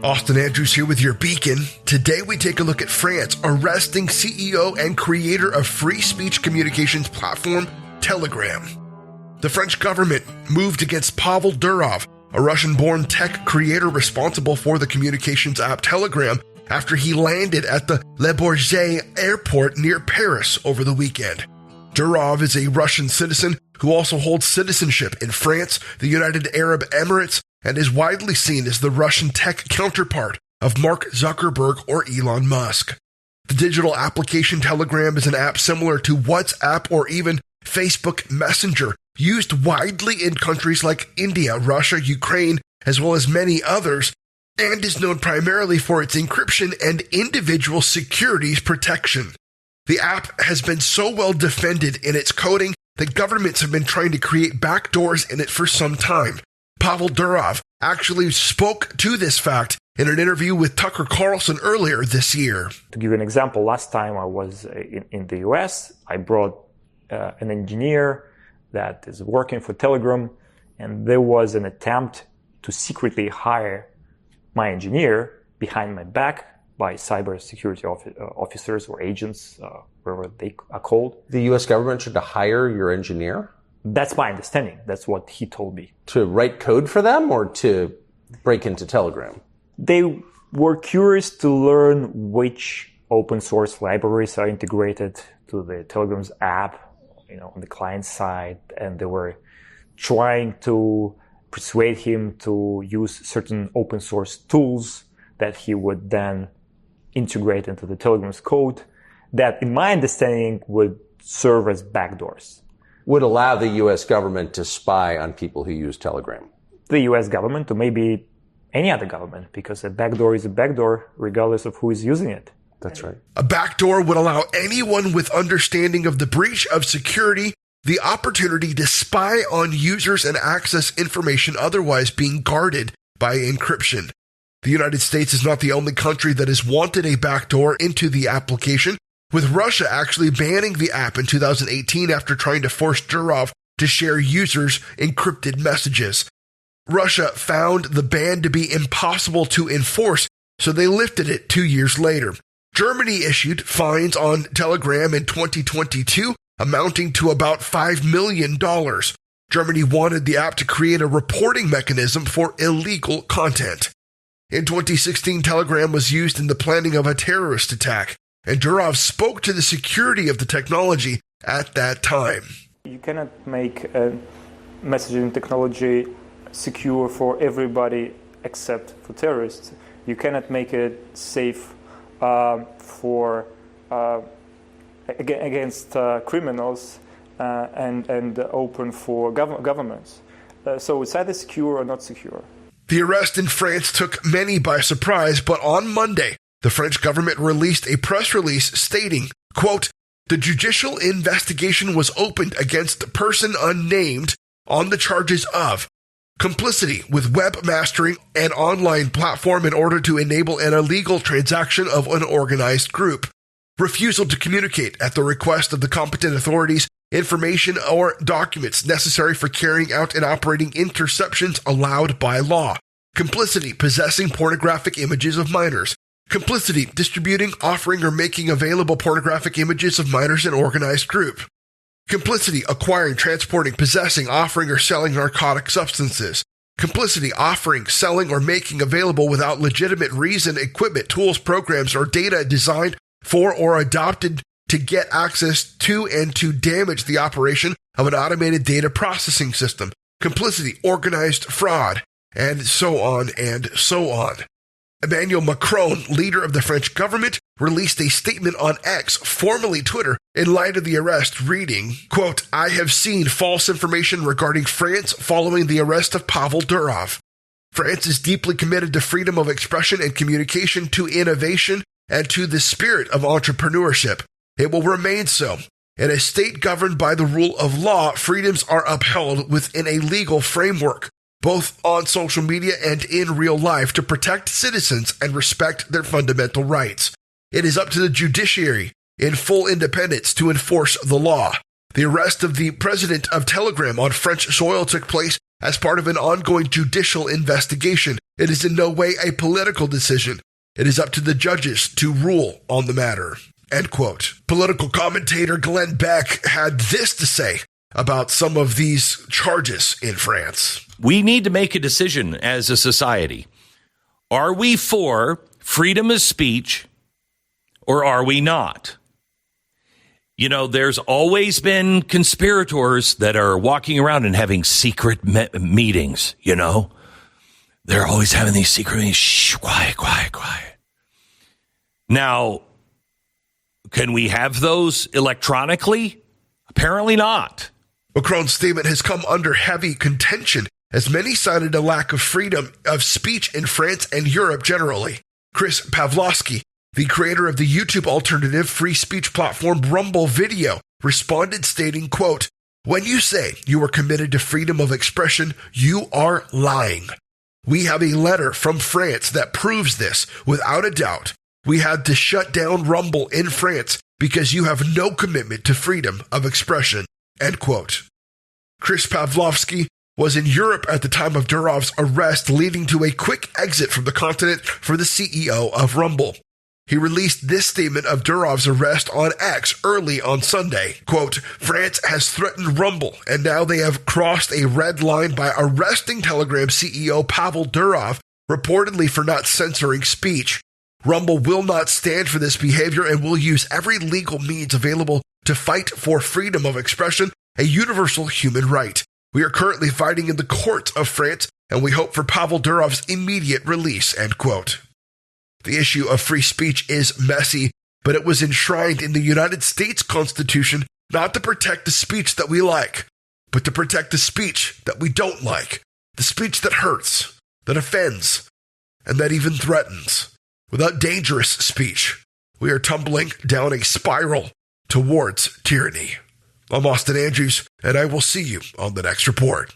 Austin Andrews here with your beacon. Today we take a look at France arresting CEO and creator of free speech communications platform Telegram. The French government moved against Pavel Durov, a Russian-born tech creator responsible for the communications app Telegram, after he landed at the Le Bourget airport near Paris over the weekend. Durov is a Russian citizen who also holds citizenship in France, the United Arab Emirates, and is widely seen as the Russian tech counterpart of Mark Zuckerberg or Elon Musk. The digital application Telegram is an app similar to WhatsApp or even Facebook Messenger, used widely in countries like India, Russia, Ukraine, as well as many others, and is known primarily for its encryption and individual securities protection. The app has been so well defended in its coding that governments have been trying to create backdoors in it for some time. Pavel Durov actually spoke to this fact in an interview with Tucker Carlson earlier this year. To give you an example, last time I was in the US, I brought an engineer that is working for Telegram, and there was an attempt to secretly hire my engineer behind my back by cybersecurity officers or agents, wherever they are called. The US government tried to hire your engineer? That's my understanding. That's what he told me. To write code for them or to break into Telegram? They were curious to learn which open source libraries are integrated to the Telegram's app, on the client side, and they were trying to persuade him to use certain open source tools that he would then integrate into the Telegram's code that, in my understanding, would serve as backdoors. Would allow the U.S. government to spy on people who use Telegram? The U.S. government, or maybe any other government, because a backdoor is a backdoor regardless of who is using it. That's right. A backdoor would allow anyone with understanding of the breach of security the opportunity to spy on users and access information otherwise being guarded by encryption. The United States is not the only country that has wanted a backdoor into the application, with Russia actually banning the app in 2018 after trying to force Durov to share users' encrypted messages. Russia found the ban to be impossible to enforce, so they lifted it 2 years later. Germany issued fines on Telegram in 2022, amounting to about $5 million. Germany wanted the app to create a reporting mechanism for illegal content. In 2016, Telegram was used in the planning of a terrorist attack, and Durov spoke to the security of the technology at that time. You cannot make a messaging technology secure for everybody except for terrorists. You cannot make it safe against criminals and open for governments. So it's either secure or not secure. The arrest in France took many by surprise, but on Monday, the French government released a press release stating, quote, "The judicial investigation was opened against the person unnamed on the charges of complicity with webmastering an online platform in order to enable an illegal transaction of an organized group, refusal to communicate at the request of the competent authorities information or documents necessary for carrying out and operating interceptions allowed by law, complicity possessing pornographic images of minors, complicity distributing, offering, or making available pornographic images of minors in organized group, complicity acquiring, transporting, possessing, offering, or selling narcotic substances, complicity offering, selling, or making available without legitimate reason equipment, tools, programs, or data designed for or adopted to get access to and to damage the operation of an automated data processing system, complicity, organized fraud, and so on and so on." Emmanuel Macron, leader of the French government, released a statement on X, formerly Twitter, in light of the arrest, reading, quote, "I have seen false information regarding France following the arrest of Pavel Durov. France is deeply committed to freedom of expression and communication, to innovation, and to the spirit of entrepreneurship. It will remain so. In a state governed by the rule of law, freedoms are upheld within a legal framework, both on social media and in real life, to protect citizens and respect their fundamental rights. It is up to the judiciary, in full independence, to enforce the law. The arrest of the president of Telegram on French soil took place as part of an ongoing judicial investigation It is in no way a political decision. It is up to the judges to rule on the matter." End quote. Political commentator Glenn Beck had this to say about some of these charges in France. "We need to make a decision as a society. Are we for freedom of speech or are we not? You know, there's always been conspirators that are walking around and having secret meetings, you know. They're always having these secret meetings. Shh, quiet, quiet, quiet. Now, can we have those electronically? Apparently not." Macron's statement has come under heavy contention as many cited a lack of freedom of speech in France and Europe generally. Chris Pavlovsky, the creator of the YouTube alternative free speech platform Rumble Video, responded stating, quote, "When you say you are committed to freedom of expression, you are lying. We have a letter from France that proves this without a doubt. We had to shut down Rumble in France because you have no commitment to freedom of expression." End quote. Chris Pavlovsky was in Europe at the time of Durov's arrest, leading to a quick exit from the continent for the CEO of Rumble. He released this statement of Durov's arrest on X early on Sunday. Quote, "France has threatened Rumble, and now they have crossed a red line by arresting Telegram CEO Pavel Durov, reportedly for not censoring speech. Rumble will not stand for this behavior and will use every legal means available to fight for freedom of expression, a universal human right. We are currently fighting in the courts of France, and we hope for Pavel Durov's immediate release." End quote. The issue of free speech is messy, but it was enshrined in the United States Constitution not to protect the speech that we like, but to protect the speech that we don't like, the speech that hurts, that offends, and that even threatens. Without dangerous speech, we are tumbling down a spiral towards tyranny. I'm Austin Andrews, and I will see you on the next report.